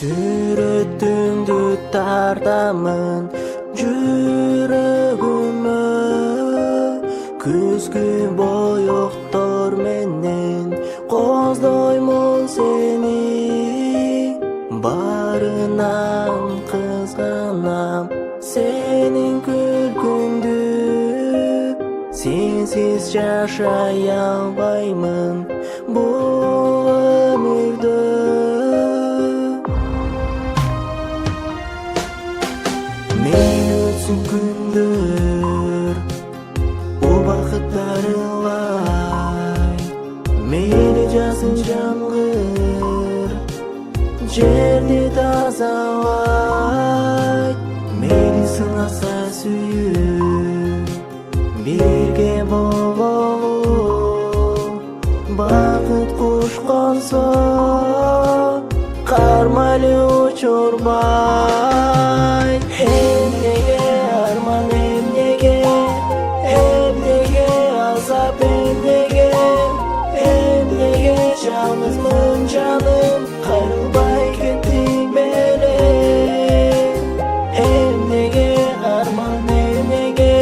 Сүрөтүңдү тартамын жүрөгүмө, күзгү боёктор менен коздоймун сени. Барынан кызганам сенин күлкүңдү, сенсиз жашай албаймын бул өмүрдө. Мейли өтсүн күндөр, убакыттар ылай, мейли жаасын жамгыр, жерди тазалайт. Мейли сынаса сүйүү, бирге бололу, бакыт кушконсо кармайлы учурбайт. Эмнеге арман, эмнеге азап, эмнеге жалгызмын жаным, кайрылбай кеттиң беле. Эмнеге арман, эмнеге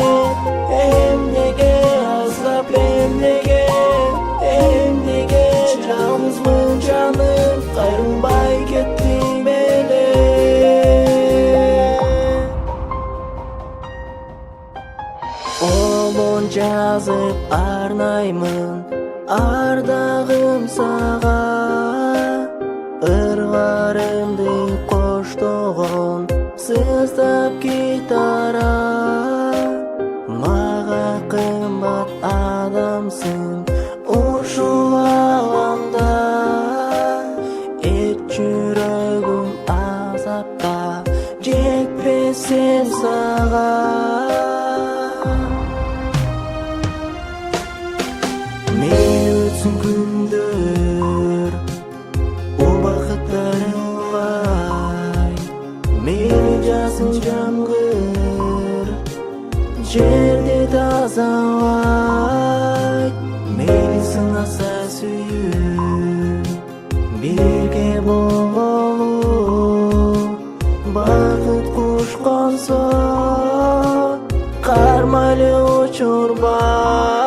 азап, эмнеге жалгызмын жаным, кайрылбай кеттиң беле. Обон жазып арнаймын ардагым сага, ырларымды коштогон сыздап гитара. Мага кымбат адамсың ушул аламда, эч жүрөгүм азапта жетпес сен сага. Мейли өтсүн күндөр, убакыттар ылай, мейли жаасын жамгыр, жерди тазалайт. Мейли сынаса сүйүү, бирге бололу, бакыт кушконсо кармайлы учурбайт.